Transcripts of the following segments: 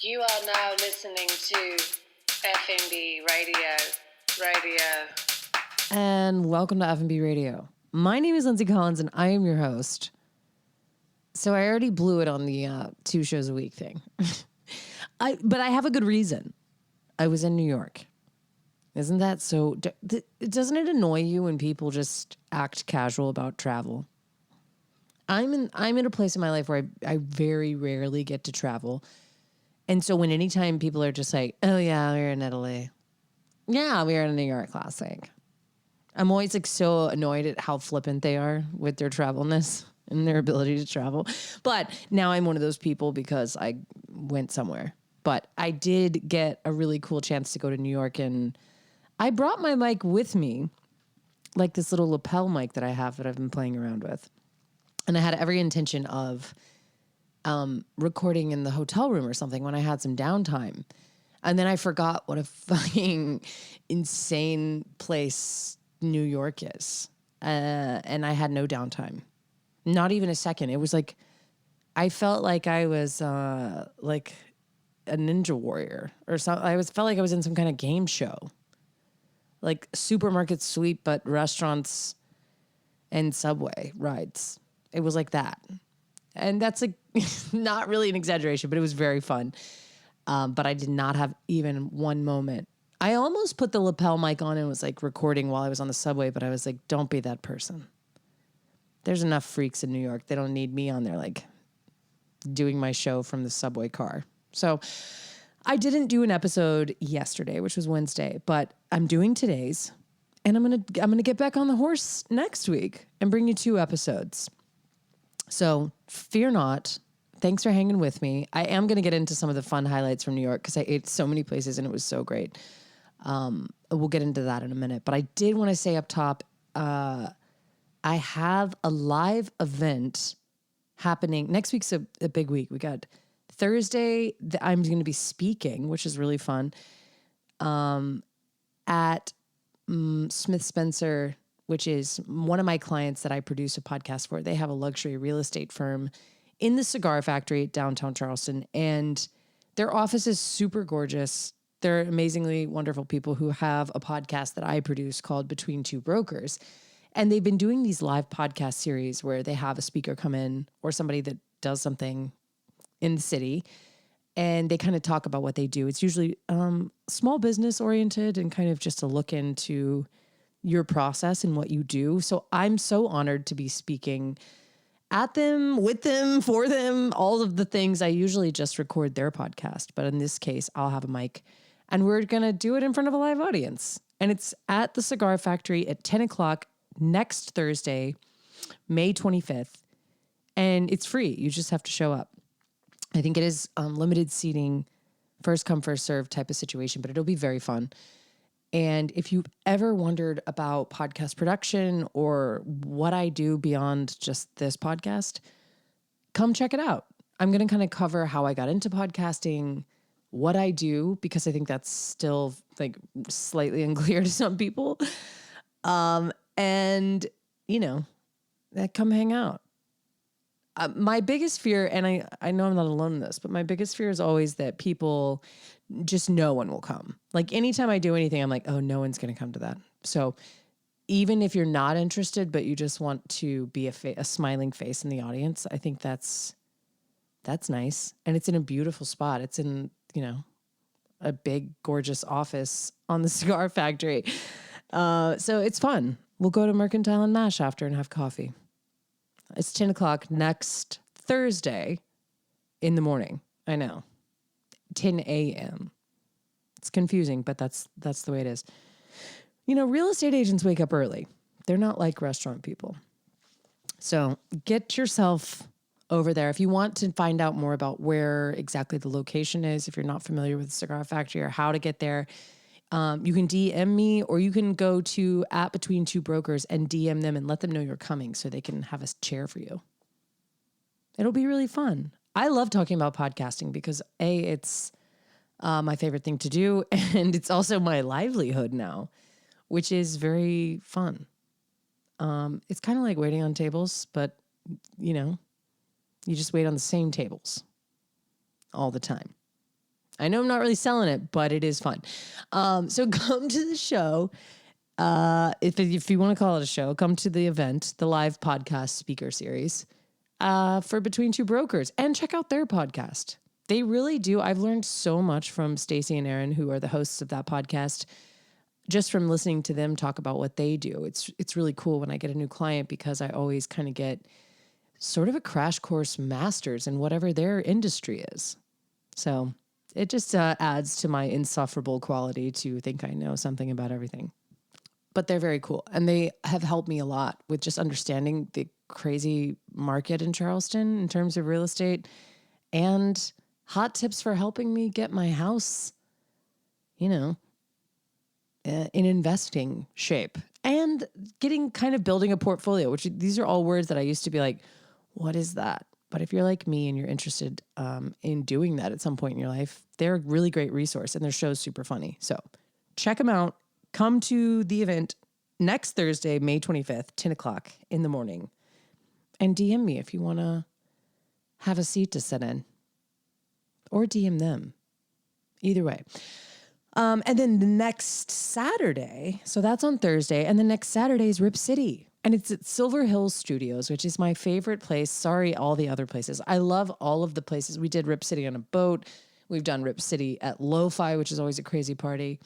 You are now listening to F&B Radio. And welcome to F&B Radio. My name is Lindsay Collins, and I am your host. So I already blew it on the 2 shows a week thing. But I have a good reason. I was in New York. Isn't that so? Doesn't it annoy you when people just act casual about travel? I'm in a place in my life where I very rarely get to travel. And so when anytime people are just like, oh yeah, we were in Italy. Yeah, we were in New York last week. I'm always like so annoyed at how flippant they are with their travelness and their ability to travel. But now I'm one of those people because I went somewhere. But I did get a really cool chance to go to New York, and I brought my mic with me, like this little lapel mic that I have that I've been playing around with. And I had every intention of recording in the hotel room or something when I had some downtime. And then I forgot what a fucking insane place New York is. And I had no downtime. Not even a second. It was like, I felt like I was like a ninja warrior or something. Felt like I was in some kind of game show. Like supermarket sweep, but restaurants and subway rides. It was like that. And that's like not really an exaggeration, but it was very fun. But I did not have even one moment. I almost put the lapel mic on and was like recording while I was on the subway, but I was like, don't be that person. There's enough freaks in New York. They don't need me on there like doing my show from the subway car. So I didn't do an episode yesterday, which was Wednesday, but I'm doing today's, and I'm gonna get back on the horse next week and bring you 2 episodes. So fear not. Thanks for hanging with me. I am going to get into some of the fun highlights from New York because I ate so many places and it was so great. We'll get into that in a minute. But I did want to say up top, I have a live event happening. Next week's a big week. We got Thursday. I'm going to be speaking, which is really fun, at Smith Spencer, which is one of my clients that I produce a podcast for. They have a luxury real estate firm in the Cigar Factory downtown Charleston, and their office is super gorgeous. They're amazingly wonderful people who have a podcast that I produce called Between Two Brokers. And they've been doing these live podcast series where they have a speaker come in or somebody that does something in the city, and they kind of talk about what they do. It's usually small business oriented and kind of just a look into your process and what you do. So I'm so honored to be speaking at them, with them, for them, all of the things. I usually just record their podcast, but in this case, I'll have a mic and we're going to do it in front of a live audience. And it's at the Cigar Factory at 10 o'clock next Thursday, May 25th. And it's free. You just have to show up. I think it is limited seating, first come, first serve type of situation, but it'll be very fun. And if you've ever wondered about podcast production or what I do beyond just this podcast, come check it out. I'm going to kind of cover how I got into podcasting, what I do, because I think that's still like slightly unclear to some people. And, you know, come hang out. My biggest fear, and I know I'm not alone in this, but my biggest fear is always that people, just no one will come. Like anytime I do anything, I'm like, oh, no one's going to come to that. So even if you're not interested, but you just want to be a smiling face in the audience, I think that's nice. And it's in a beautiful spot. It's in, a big, gorgeous office on the Cigar Factory. So it's fun. We'll go to Mercantile and Mash after and have coffee. It's 10 o'clock next Thursday in the morning. I know. 10 a.m. It's confusing, but that's the way it is. Real estate agents wake up early. They're not like restaurant people. So get yourself over there. If you want to find out more about where exactly the location is, if you're not familiar with the Cigar Factory or how to get there, you can DM me or you can go to @BetweenTwoBrokers and DM them and let them know you're coming so they can have a chair for you. It'll be really fun. I love talking about podcasting because it's my favorite thing to do. And it's also my livelihood now, which is very fun. It's kind of like waiting on tables, but you just wait on the same tables all the time. I know I'm not really selling it, but it is fun. So come to the show. If you want to call it a show, come to the event, the live podcast speaker series for Between Two Brokers, and check out their podcast. They really do. I've learned so much from Stacey and Aaron, who are the hosts of that podcast, just from listening to them talk about what they do. It's really cool when I get a new client because I always kind of get sort of a crash course masters in whatever their industry is. So it just adds to my insufferable quality to think I know something about everything. But they're very cool. And they have helped me a lot with just understanding the crazy market in Charleston in terms of real estate and hot tips for helping me get my house, in investing shape and building a portfolio, which these are all words that I used to be like, what is that? But if you're like me and you're interested in doing that at some point in your life, they're a really great resource and their show's super funny. So check them out. Come to the event next Thursday, May 25th, 10 o'clock in the morning. And DM me if you want to have a seat to sit in. Or DM them. Either way. And then the next Saturday, so that's on Thursday, and the next Saturday is Rip City. And it's at Silver Hills Studios, which is my favorite place. Sorry, all the other places. I love all of the places. We did Rip City on a boat. We've done Rip City at Lo-Fi, which is always a crazy party.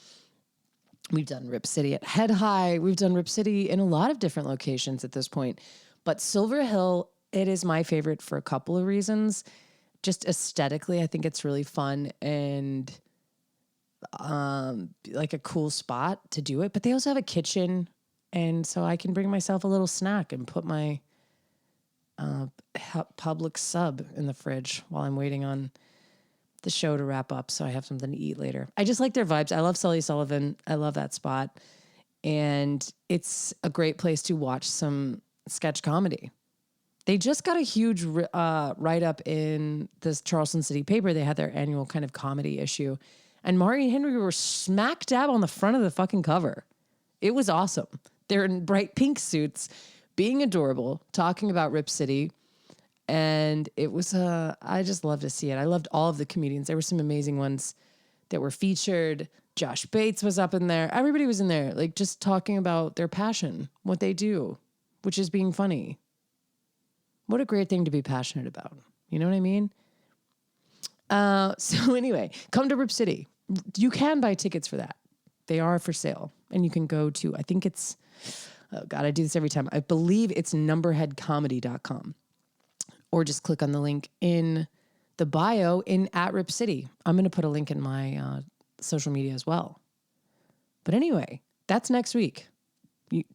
We've done Rip City at Head High. We've done Rip City in a lot of different locations at this point. But Silver Hill, it is my favorite for a couple of reasons. Just aesthetically, I think it's really fun and like a cool spot to do it. But they also have a kitchen, and so I can bring myself a little snack and put my public sub in the fridge while I'm waiting on the show to wrap up, so I have something to eat later. I just like their vibes. I love Sully Sullivan. I love that spot. And it's a great place to watch some sketch comedy. They just got a huge write-up in this Charleston City paper. They had their annual kind of comedy issue. And Mari and Henry were smack dab on the front of the fucking cover. It was awesome. They're in bright pink suits, being adorable, talking about Rip City. And it was, I just love to see it. I loved all of the comedians. There were some amazing ones that were featured. Josh Bates was up in there. Everybody was in there, like just talking about their passion, what they do, which is being funny. What a great thing to be passionate about. You know what I mean? So anyway, come to Rip City. You can buy tickets for that. They are for sale. And you can go to, I think it's, oh God, I do this every time. I believe it's numberheadcomedy.com. Or just click on the link in the bio at Rip City. I'm going to put a link in my social media as well. But anyway, that's next week.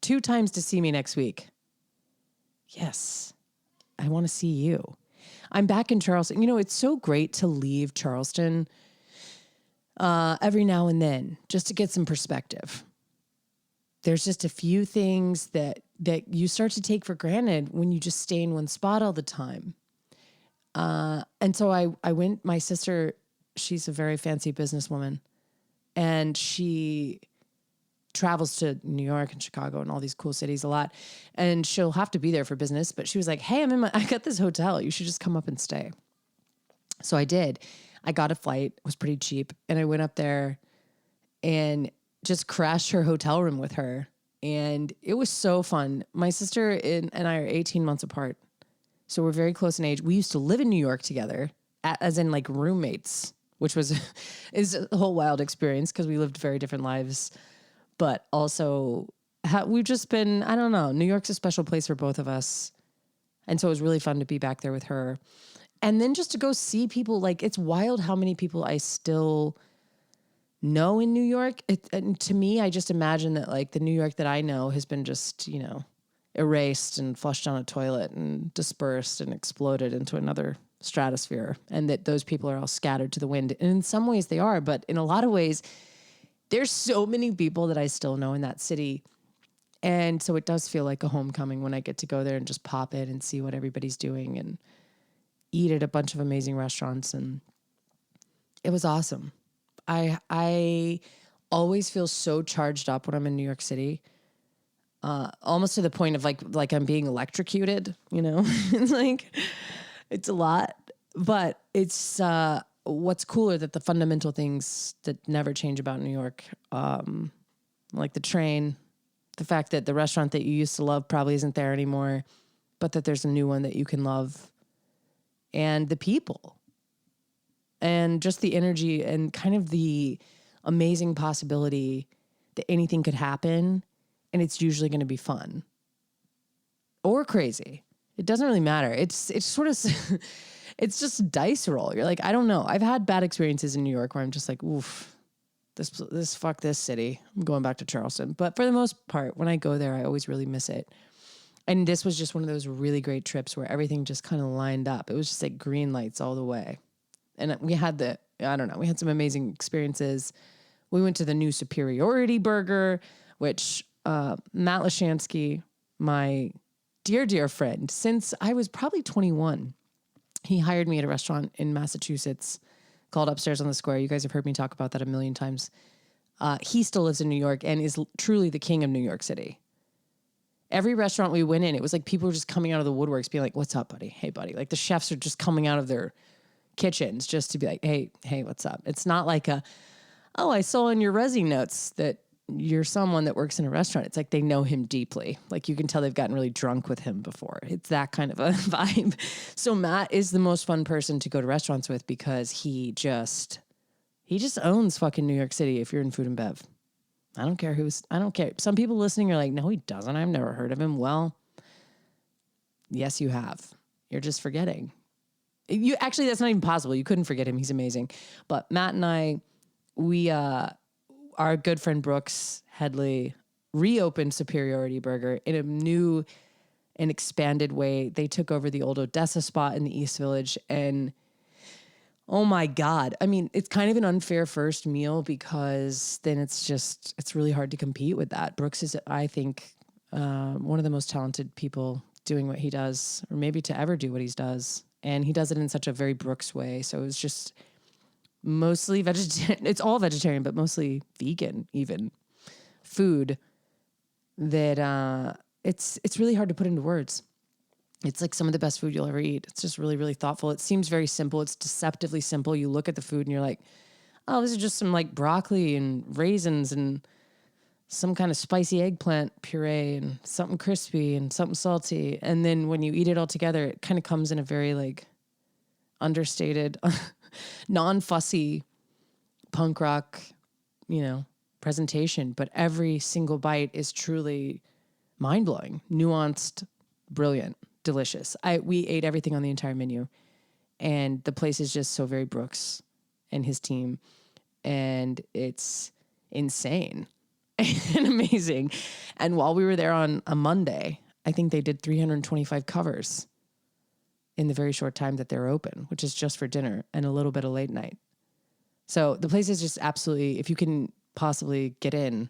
2 times to see me next week. Yes, I want to see you. I'm back in Charleston. It's so great to leave Charleston every now and then just to get some perspective. There's just a few things that you start to take for granted when you just stay in one spot all the time. And so I went, my sister, she's a very fancy businesswoman, and she travels to New York and Chicago and all these cool cities a lot. And she'll have to be there for business, but she was like, hey, I got this hotel. You should just come up and stay. So I did. I got a flight, it was pretty cheap. And I went up there and just crashed her hotel room with her. And it was so fun. My sister and I are 18 months apart. So we're very close in age. We used to live in New York together, as in like roommates, which is a whole wild experience because we lived very different lives. But also we've just been, I don't know, New York's a special place for both of us. And so it was really fun to be back there with her. And then just to go see people, like it's wild how many people I still know in New York. And to me, I just imagine that like the New York that I know has been just, erased and flushed down a toilet and dispersed and exploded into another stratosphere. And that those people are all scattered to the wind. And in some ways they are, but in a lot of ways, there's so many people that I still know in that city. And so it does feel like a homecoming when I get to go there and just pop in and see what everybody's doing and eat at a bunch of amazing restaurants. And it was awesome. I always feel so charged up when I'm in New York City, almost to the point of like I'm being electrocuted, It's like, it's a lot, but it's, what's cooler that the fundamental things that never change about New York, like the train, the fact that the restaurant that you used to love probably isn't there anymore, but that there's a new one that you can love, and the people, and just the energy and kind of the amazing possibility that anything could happen, and it's usually going to be fun or crazy. It doesn't really matter. It's sort of it's just a dice roll. You're like, I don't know. I've had bad experiences in New York where I'm just like, oof, this fuck this city. I'm going back to Charleston. But for the most part, when I go there, I always really miss it. And this was just one of those really great trips where everything just kind of lined up. It was just like green lights all the way. And we had we had some amazing experiences. We went to the new Superiority Burger, which Matt Lashansky, my dear, dear friend, since I was probably 21, he hired me at a restaurant in Massachusetts called Upstairs on the Square. You guys have heard me talk about that a million times. He still lives in New York and is truly the king of New York City. Every restaurant we went in, it was like people were just coming out of the woodworks being like, what's up, buddy? Hey, buddy. Like the chefs are just coming out of their kitchens just to be like, hey, what's up? It's not like I saw in your resi notes that you're someone that works in a restaurant. It's like they know him deeply. Like you can tell they've gotten really drunk with him before. It's that kind of a vibe. So Matt is the most fun person to go to restaurants with because he just owns fucking New York City if you're in food and bev. I don't care. Some people listening are like, no, he doesn't. I've never heard of him. Well, yes, you have. You're just forgetting. You actually, that's not even possible. You couldn't forget him. He's amazing. But Matt and I, our good friend Brooks Headley reopened Superiority Burger in a new and expanded way. They took over the old Odessa spot in the East Village, and oh my God. I mean, it's kind of an unfair first meal because then it's really hard to compete with that. Brooks is, I think, one of the most talented people doing what he does, or maybe to ever do what he does. And he does it in such a very Brooks way. So it was just mostly vegetarian. It's all vegetarian, but mostly vegan, even food that it's really hard to put into words. It's like some of the best food you'll ever eat. It's just really, really thoughtful. It seems very simple. It's deceptively simple. You look at the food and you're like, oh, this is just some like broccoli and raisins and some kind of spicy eggplant puree and something crispy and something salty. And then when you eat it all together, it kind of comes in a very like understated, non-fussy punk rock, presentation. But every single bite is truly mind-blowing, nuanced, brilliant, delicious. We ate everything on the entire menu, and the place is just so very Brooks and his team, and it's insane and amazing. And while we were there on a Monday, I think they did 325 covers in the very short time that they're open, which is just for dinner and a little bit of late night. So the place is just absolutely, if you can possibly get in,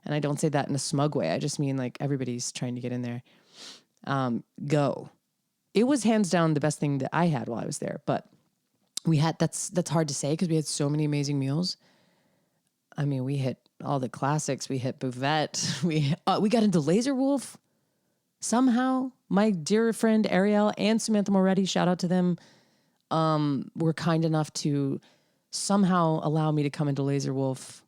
and I don't say that in a smug way, I just mean like everybody's trying to get in there, go. It was hands down the best thing that I had while I was there, but that's hard to say because we had so many amazing meals. I mean, we hit all the classics. We hit Buvette. We got into Laser Wolf somehow. My dear friend Ariel and Samantha Moretti, shout out to them, were kind enough to somehow allow me to come into Laser Wolf,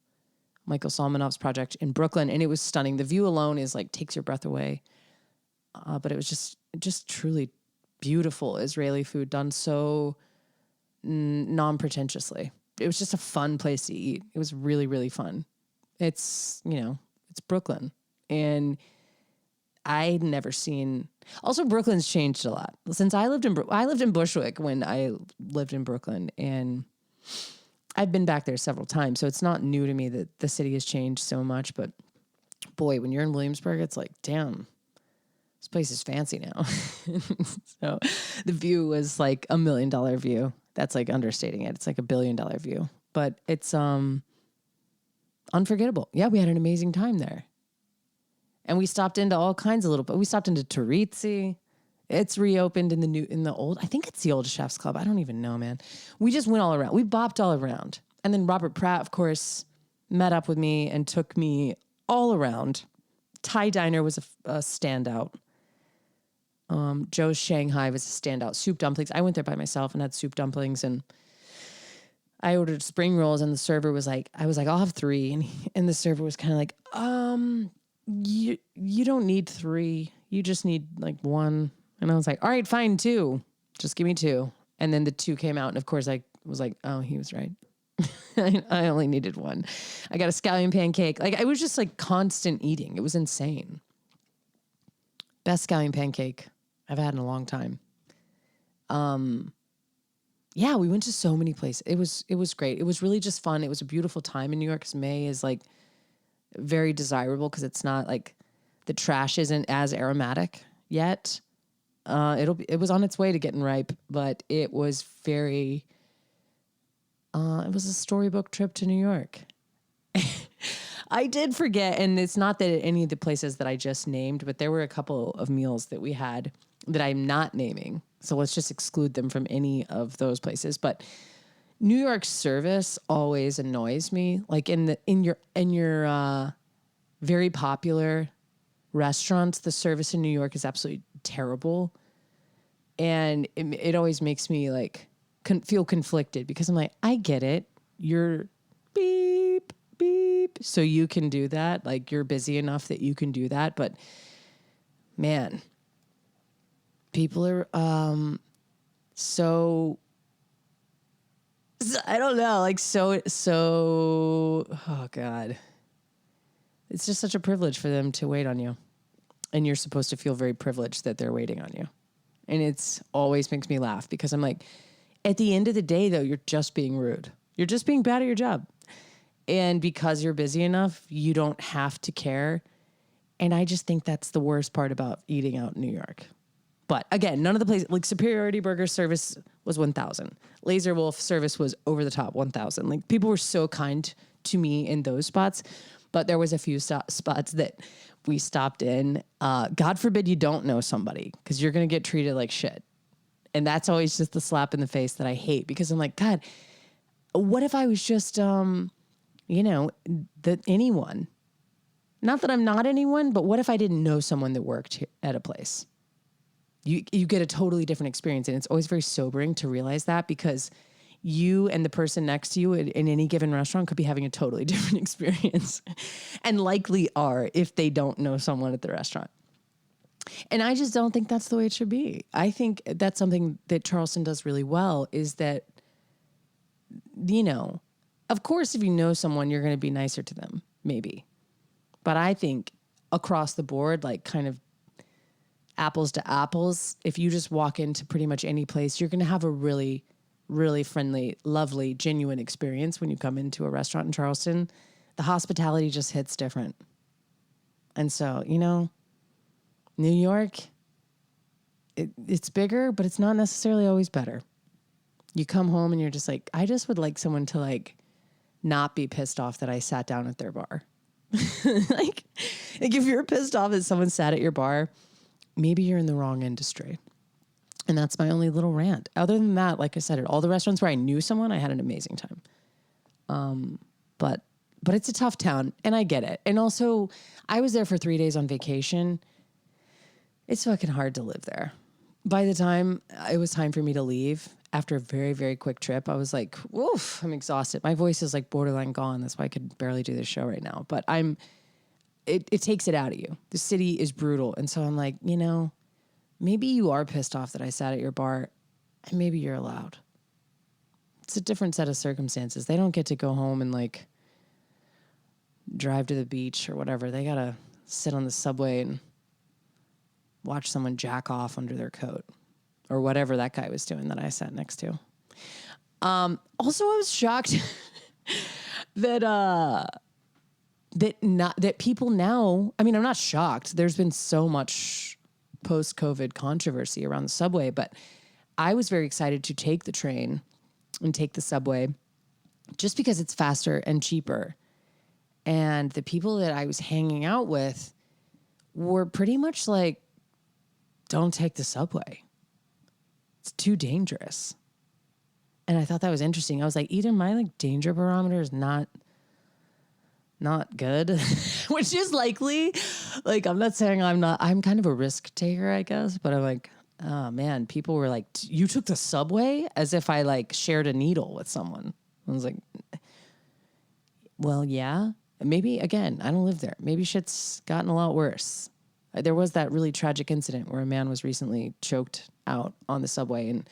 Michael Salmanov's project in Brooklyn, and it was stunning. The view alone is like takes your breath away. But it was just truly beautiful Israeli food done so non-pretentiously. It was just a fun place to eat. It was really, really fun. It's Brooklyn. And I'd never seen, also Brooklyn's changed a lot. Since I lived in Bushwick when I lived in Brooklyn, and I've been back there several times. So it's not new to me that the city has changed so much, but boy, when you're in Williamsburg, it's like, damn, this place is fancy now. So the view was like $1 million view. That's like understating it. It's like $1 billion view, but it's unforgettable. Yeah, we had an amazing time there. And we stopped into all kinds of we stopped into Tarizzi. It's reopened in the old, I think it's the old Chef's Club. I don't even know, man. We just went all around. We bopped all around. And then Robert Pratt, of course, met up with me and took me all around. Thai Diner was a standout. Joe's Shanghai was a standout. Soup dumplings. I went there by myself and had soup dumplings, and I ordered spring rolls and the server was like, I was like, I'll have 3. And the server was kind of like, you don't need 3. You just need like 1. And I was like, all right, fine, 2. Just give me 2. And then the 2 came out. And of course I was like, oh, he was right. I only needed 1. I got a scallion pancake. Like, I was just like constant eating. It was insane. Best scallion pancake I've had in a long time. Yeah, we went to so many places. It was great. It was really just fun. It was a beautiful time in New York, 'cause May is like very desirable because it's not like the trash isn't as aromatic yet. It was on its way to getting ripe, but it was very. It was a storybook trip to New York. I did forget, and it's not that any of the places that I just named, but there were a couple of meals that we had that I'm not naming. So let's just exclude them from any of those places. But New York service always annoys me. Like in your very popular restaurants, the service in New York is absolutely terrible, and it always makes me like feel conflicted because I'm like, I get it, you're beep beep, so you can do that. Like, you're busy enough that you can do that, but man, people are so I don't know, like so oh God. It's just such a privilege for them to wait on you. And you're supposed to feel very privileged that they're waiting on you. And it's always makes me laugh because I'm like, at the end of the day though, you're just being rude. You're just being bad at your job. And because you're busy enough, you don't have to care. And I just think that's the worst part about eating out in New York. But again, none of the places, like Superiority Burger service was 1,000. Laser Wolf service was over the top 1,000. Like, people were so kind to me in those spots. But there was a few spots that we stopped in. God forbid you don't know somebody, because you're going to get treated like shit. And that's always just the slap in the face that I hate, because I'm like, God, what if I was just, anyone? Not that I'm not anyone, but what if I didn't know someone that worked at a place? You get a totally different experience. And it's always very sobering to realize that, because you and the person next to you in any given restaurant could be having a totally different experience, and likely are if they don't know someone at the restaurant. And I just don't think that's the way it should be. I think that's something that Charleston does really well, is that, of course, if you know someone, you're going to be nicer to them, maybe. But I think across the board, like kind of apples to apples, if you just walk into pretty much any place, you're going to have a really, really friendly, lovely, genuine experience when you come into a restaurant in Charleston. The hospitality just hits different. And so, New York, it's bigger, but it's not necessarily always better. You come home and you're just like, I just would like someone to like not be pissed off that I sat down at their bar. like if you're pissed off that someone sat at your bar, maybe you're in the wrong industry. And that's my only little rant. Other than that, like I said, at all the restaurants where I knew someone, I had an amazing time. But it's a tough town, and I get it. And also, I was there for 3 days on vacation. It's fucking hard to live there. By the time it was time for me to leave, after a very, very quick trip, I was like, woof, I'm exhausted. My voice is like borderline gone. That's why I could barely do this show right now. But it takes it out of you. The city is brutal. And so I'm like, maybe you are pissed off that I sat at your bar, and maybe you're allowed. It's a different set of circumstances. They don't get to go home and like drive to the beach or whatever. They got to sit on the subway and watch someone jack off under their coat or whatever that guy was doing that I sat next to. Also, I was shocked that people now, I mean, I'm not shocked. There's been so much post-COVID controversy around the subway, but I was very excited to take the train and take the subway just because it's faster and cheaper. And the people that I was hanging out with were pretty much like, don't take the subway. It's too dangerous. And I thought that was interesting. I was like, either my like danger barometer is not good, which is likely. Like, I'm not saying I'm kind of a risk taker, I guess, but I'm like, oh man, people were like, you took the subway, as if I like shared a needle with someone. I was like, well, yeah, maybe again, I don't live there. Maybe shit's gotten a lot worse. There was that really tragic incident where a man was recently choked out on the subway, and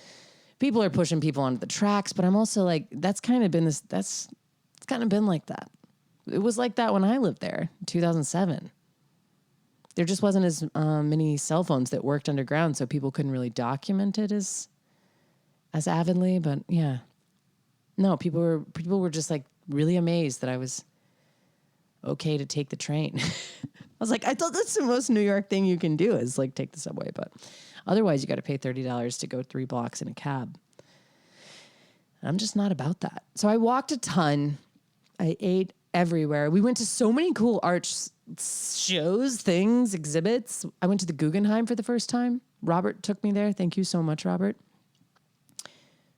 people are pushing people onto the tracks. But I'm also like, it's kind of been like that. It was like that when I lived there in 2007. There just wasn't as many cell phones that worked underground, so people couldn't really document it as avidly. But yeah, no, people were just like really amazed that I was okay to take the train. I was like, I thought that's the most New York thing you can do is like take the subway, but otherwise you got to pay $30 to go 3 blocks in a cab. I'm just not about that. So I walked a ton. I ate everywhere. We went to so many cool art shows, things, exhibits. I went to the Guggenheim for the first time. Robert took me there. Thank you so much, Robert.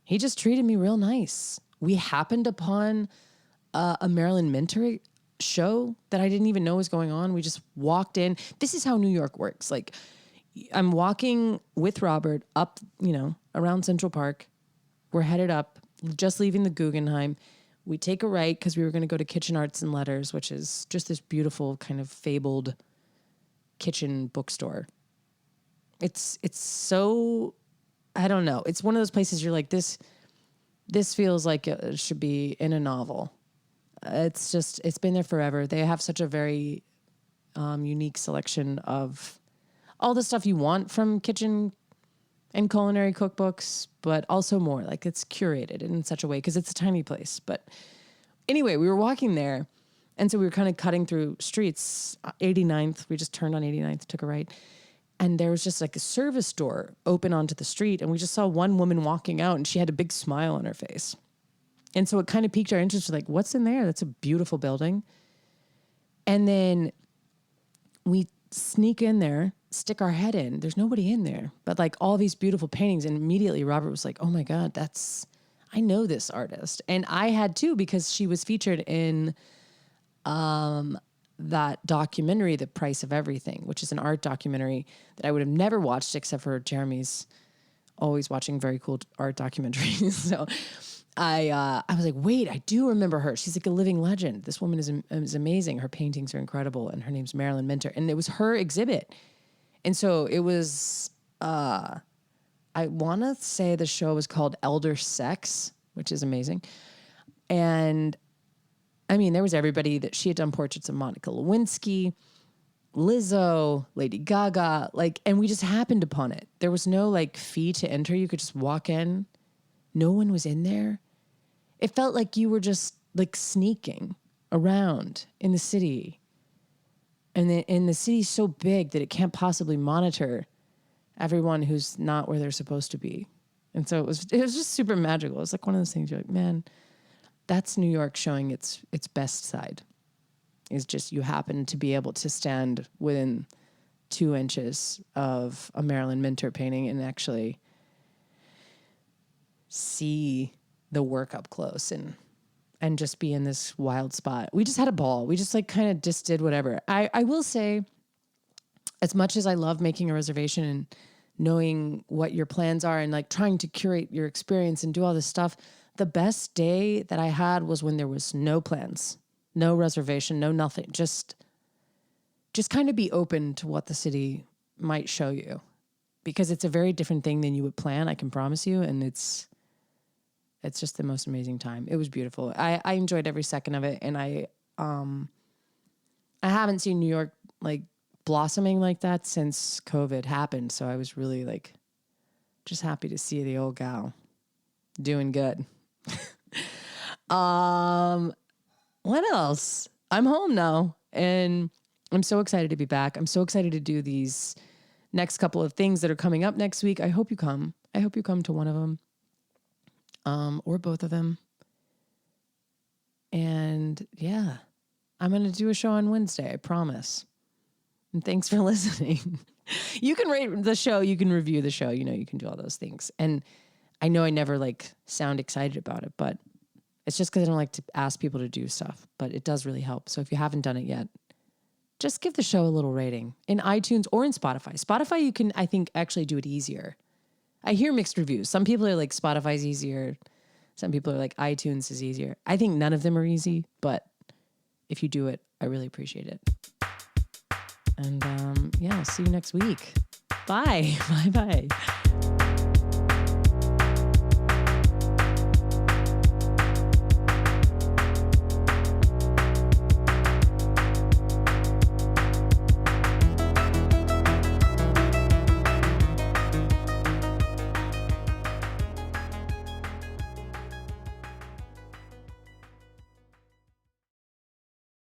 He just treated me real nice. We happened upon a Marilyn Minter show that I didn't even know was going on. We just walked in. This is how New York works. Like, I'm walking with Robert up, around Central Park. We're headed up, just leaving the Guggenheim. We take a right because we were going to go to Kitchen Arts and Letters, which is just this beautiful kind of fabled kitchen bookstore. It's so, I don't know. It's one of those places you're like, this feels like it should be in a novel. It's been there forever. They have such a very unique selection of all the stuff you want from kitchen and culinary cookbooks, but also more. Like, it's curated in such a way because it's a tiny place. But anyway, we were walking there, and so we were kind of cutting through streets. 89th, we just turned on 89th, took a right, and there was just like a service door open onto the street, and we just saw one woman walking out, and she had a big smile on her face. And so it kind of piqued our interest. We're like, what's in there? That's a beautiful building. And then we sneak in there, stick our head in. There's nobody in there, but like all these beautiful paintings. And immediately Robert was like, oh my God, I know this artist. And I had too, because she was featured in that documentary, The Price of Everything, which is an art documentary that I would have never watched except for Jeremy's always watching very cool art documentaries. So I was like, wait, I do remember her. She's like a living legend. This woman is amazing. Her paintings are incredible. And her name's Marilyn Minter. And it was her exhibit. And so it was, I want to say the show was called Elder Sex, which is amazing. And I mean, there was everybody that she had done portraits of Monica Lewinsky, Lizzo, Lady Gaga, and we just happened upon it. There was no fee to enter. You could just walk in. No one was in there. It felt like you were just sneaking around in the city. And the city's so big that it can't possibly monitor everyone who's not where they're supposed to be. And so it was just super magical. It was like one of those things you're like, man, that's New York showing its best side. Is just you happen to be able to stand within 2 inches of a Marilyn Minter painting and actually see the work up close and just be in this wild spot. We just had a ball. We just kind of just did whatever. I will say, as much as I love making a reservation and knowing what your plans are and trying to curate your experience and do all this stuff, the best day that I had was when there was no plans, no reservation, no nothing. Just kind of be open to what the city might show you, because it's a very different thing than you would plan. I can promise you. And it's just the most amazing time. It was beautiful. I enjoyed every second of it. And I haven't seen New York blossoming like that since COVID happened. So I was really just happy to see the old gal doing good. What else? I'm home now and I'm so excited to be back. I'm so excited to do these next couple of things that are coming up next week. I hope you come. I hope you come to one of them. Or both of them. And yeah, I'm going to do a show on Wednesday, I promise. And thanks for listening. You can rate the show, you can review the show, you can do all those things. And I know I never sound excited about it, but it's just because I don't like to ask people to do stuff, but it does really help. So if you haven't done it yet, just give the show a little rating in iTunes or in Spotify. Spotify, you can, I think, actually do it easier. I hear mixed reviews. Some people are Spotify's easier. Some people are like, iTunes is easier. I think none of them are easy, but if you do it, I really appreciate it. And yeah, I'll see you next week. Bye. Bye-bye.